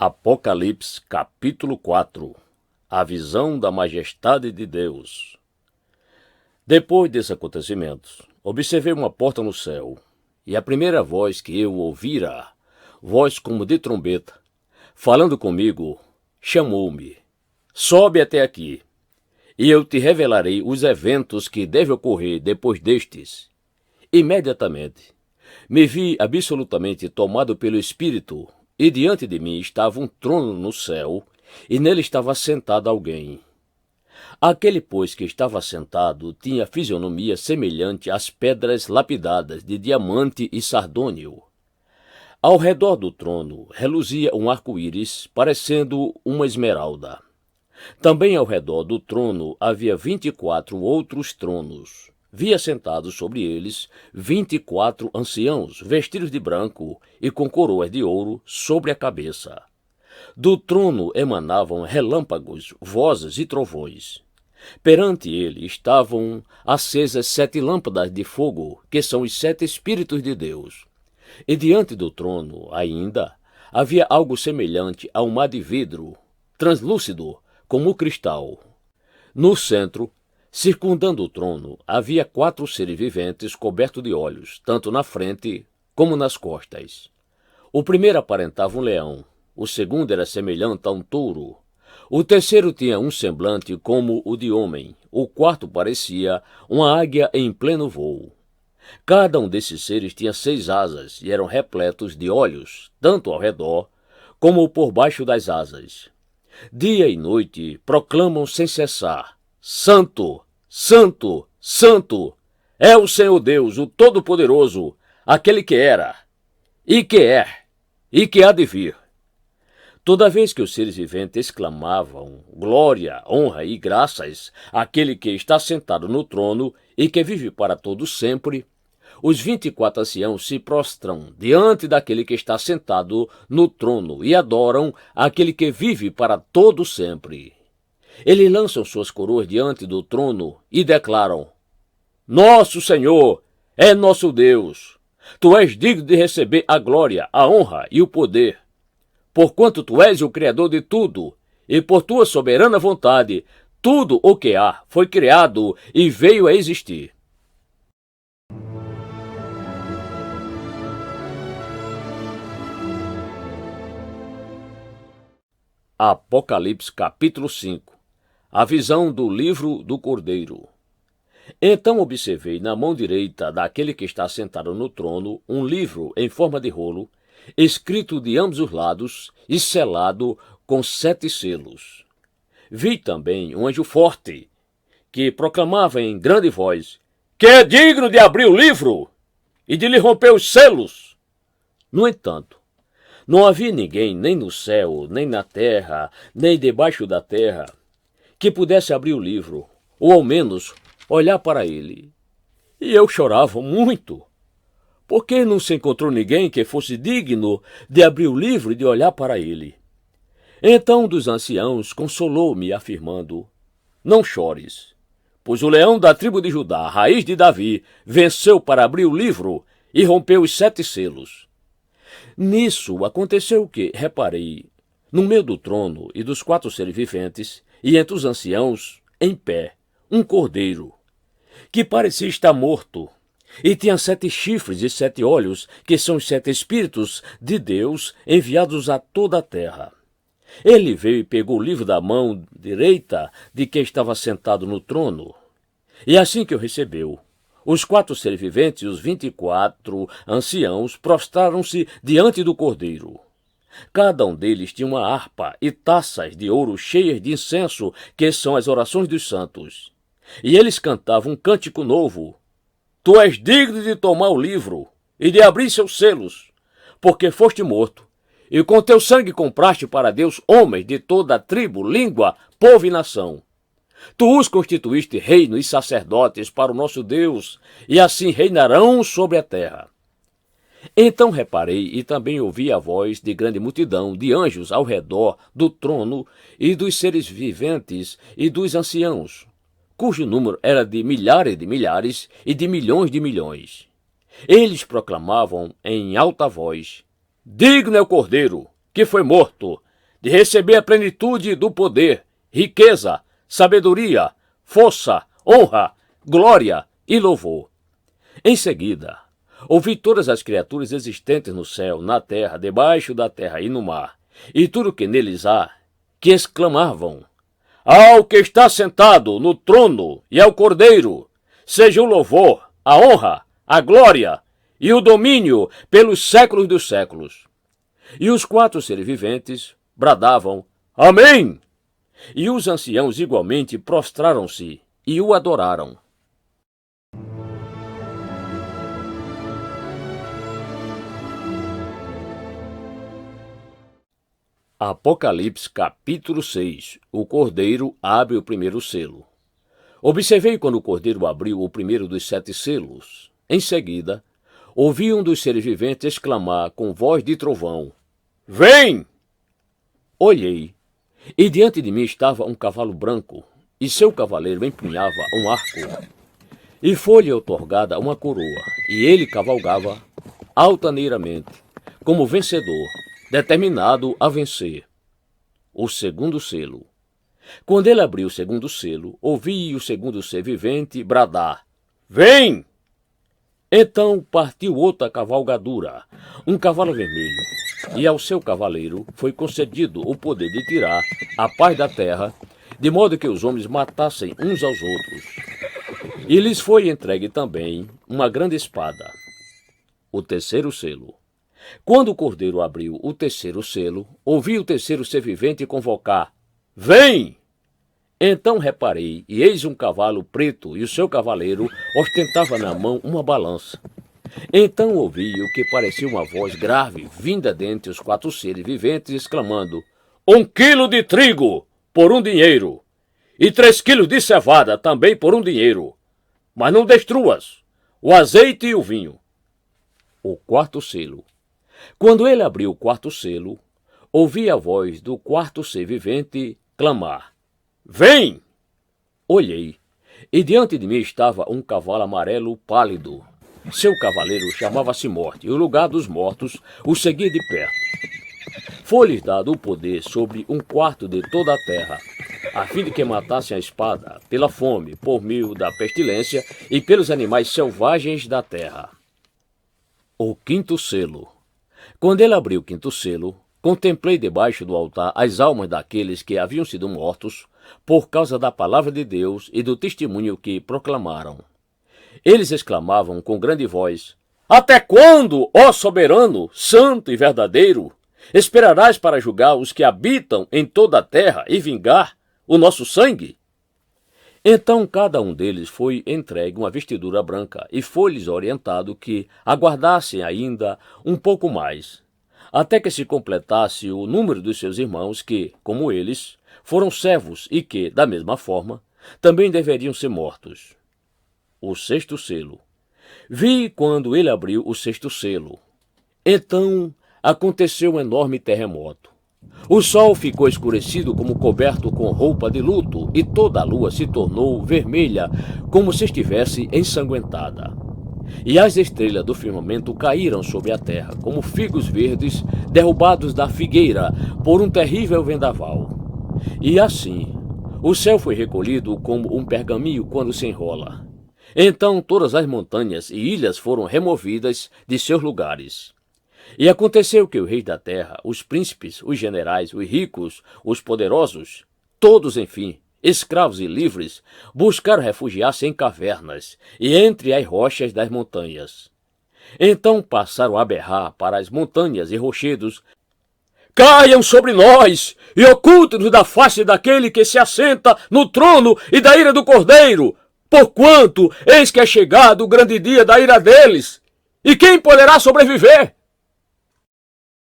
Apocalipse capítulo 4. A visão da majestade de Deus. Depois desses acontecimentos, observei uma porta no céu, e a primeira voz que eu ouvira, voz como de trombeta, falando comigo, chamou-me: sobe até aqui, e eu te revelarei os eventos que devem ocorrer depois destes. Imediatamente, me vi absolutamente tomado pelo Espírito, e diante de mim estava um trono no céu, e nele estava sentado alguém. Aquele, pois, que estava sentado tinha fisionomia semelhante às pedras lapidadas de diamante e sardônio. Ao redor do trono reluzia um arco-íris, parecendo uma esmeralda. Também ao redor do trono havia 24 outros tronos. Via sentados sobre eles 24 anciãos, vestidos de branco e com coroas de ouro sobre a cabeça. Do trono emanavam relâmpagos, vozes e trovões. Perante ele estavam acesas 7 lâmpadas de fogo, que são os 7 Espíritos de Deus. E diante do trono, ainda, havia algo semelhante a um mar de vidro, translúcido como cristal. No centro, circundando o trono, havia 4 seres viventes cobertos de olhos, tanto na frente como nas costas. O primeiro aparentava um leão, o segundo era semelhante a um touro, o terceiro tinha um semblante como o de homem, o quarto parecia uma águia em pleno voo. Cada um desses seres tinha 6 asas e eram repletos de olhos, tanto ao redor como por baixo das asas. Dia e noite proclamam sem cessar: Santo, Santo, Santo, é o Senhor Deus, o Todo-Poderoso, aquele que era, e que é, e que há de vir. Toda vez que os seres viventes exclamavam glória, honra e graças àquele que está sentado no trono e que vive para todo sempre, os 24 anciãos se prostram diante daquele que está sentado no trono e adoram aquele que vive para todo sempre. Eles lançam suas coroas diante do trono e declaram: Nosso Senhor é nosso Deus. Tu és digno de receber a glória, a honra e o poder. Porquanto tu és o Criador de tudo, e por tua soberana vontade, tudo o que há foi criado e veio a existir. Apocalipse capítulo 5. A visão do livro do Cordeiro. Então observei na mão direita daquele que está sentado no trono um livro em forma de rolo, escrito de ambos os lados e selado com 7 selos. Vi também um anjo forte, que proclamava em grande voz: que é digno de abrir o livro e de lhe romper os selos. No entanto, não havia ninguém, nem no céu, nem na terra, nem debaixo da terra, que pudesse abrir o livro, ou ao menos olhar para ele. E eu chorava muito, porque não se encontrou ninguém que fosse digno de abrir o livro e de olhar para ele. Então um dos anciãos consolou-me, afirmando: não chores, pois o leão da tribo de Judá, a raiz de Davi, venceu para abrir o livro e rompeu os 7 selos. Nisso aconteceu que, reparei, no meio do trono e dos 4 seres viventes, e entre os anciãos, em pé, um cordeiro, que parecia estar morto, e tinha 7 chifres e 7 olhos, que são os 7 Espíritos de Deus enviados a toda a terra. Ele veio e pegou o livro da mão direita de quem estava sentado no trono. E assim que o recebeu, os 4 seres viventes e os 24 anciãos prostraram-se diante do cordeiro. Cada um deles tinha uma harpa e taças de ouro cheias de incenso, que são as orações dos santos. E eles cantavam um cântico novo: Tu és digno de tomar o livro e de abrir seus selos, porque foste morto, e com teu sangue compraste para Deus homens de toda a tribo, língua, povo e nação. Tu os constituíste reino e sacerdotes para o nosso Deus, e assim reinarão sobre a terra. Então reparei e também ouvi a voz de grande multidão de anjos ao redor do trono e dos seres viventes e dos anciãos, cujo número era de milhares e de milhões. Eles proclamavam em alta voz: Digno é o Cordeiro, que foi morto, de receber a plenitude do poder, riqueza, sabedoria, força, honra, glória e louvor. Em seguida, ouvi todas as criaturas existentes no céu, na terra, debaixo da terra e no mar, e tudo que neles há, que exclamavam: ao que está sentado no trono e ao Cordeiro, seja o louvor, a honra, a glória e o domínio pelos séculos dos séculos. E os 4 seres viventes bradavam: Amém! E os anciãos igualmente prostraram-se e o adoraram. Apocalipse capítulo 6. O Cordeiro abre o primeiro selo. Observei quando o Cordeiro abriu o primeiro dos 7 selos. Em seguida, ouvi um dos seres viventes exclamar com voz de trovão: Vem! Olhei, e diante de mim estava um cavalo branco, e seu cavaleiro empunhava um arco. E foi-lhe outorgada uma coroa, e ele cavalgava altaneiramente, como vencedor, determinado a vencer. O segundo selo. Quando ele abriu o segundo selo, ouvi o segundo ser vivente bradar: Vem! Então partiu outra cavalgadura, um cavalo vermelho, e ao seu cavaleiro foi concedido o poder de tirar a paz da terra, de modo que os homens matassem uns aos outros. E lhes foi entregue também uma grande espada. O terceiro selo. Quando o Cordeiro abriu o terceiro selo, ouvi o terceiro ser vivente convocar: Vem! Então reparei, e eis um cavalo preto, e o seu cavaleiro ostentava na mão uma balança. Então ouvi o que parecia uma voz grave, vinda dentre os 4 seres viventes, exclamando: 1 quilo de trigo, por 1 dinheiro, e 3 quilos de cevada, também por 1 dinheiro. Mas não destruas o azeite e o vinho. O quarto selo. Quando ele abriu o quarto selo, ouvi a voz do 4º ser vivente clamar: Vem! Olhei, e diante de mim estava um cavalo amarelo pálido. Seu cavaleiro chamava-se Morte, e o lugar dos mortos o seguia de perto. Foi-lhes dado o poder sobre 1/4 de toda a terra, a fim de que matassem a espada, pela fome, por meio da pestilência e pelos animais selvagens da terra. O quinto selo. Quando ele abriu o quinto selo, contemplei debaixo do altar as almas daqueles que haviam sido mortos por causa da palavra de Deus e do testemunho que proclamaram. Eles exclamavam com grande voz: Até quando, ó soberano, santo e verdadeiro, esperarás para julgar os que habitam em toda a terra e vingar o nosso sangue? Então cada um deles foi entregue uma vestidura branca e foi-lhes orientado que aguardassem ainda um pouco mais, até que se completasse o número dos seus irmãos que, como eles, foram servos e que, da mesma forma, também deveriam ser mortos. O sexto selo. Vi quando ele abriu o sexto selo. Então aconteceu um enorme terremoto. O sol ficou escurecido como coberto com roupa de luto, e toda a lua se tornou vermelha, como se estivesse ensanguentada. E as estrelas do firmamento caíram sobre a terra, como figos verdes derrubados da figueira por um terrível vendaval. E assim, o céu foi recolhido como um pergaminho quando se enrola. Então todas as montanhas e ilhas foram removidas de seus lugares. E aconteceu que os reis da terra, os príncipes, os generais, os ricos, os poderosos, todos, enfim, escravos e livres, buscaram refugiar-se em cavernas e entre as rochas das montanhas. Então passaram a berrar para as montanhas e rochedos: Caiam sobre nós e ocultem-nos da face daquele que se assenta no trono e da ira do Cordeiro, porquanto eis que é chegado o grande dia da ira deles. E quem poderá sobreviver?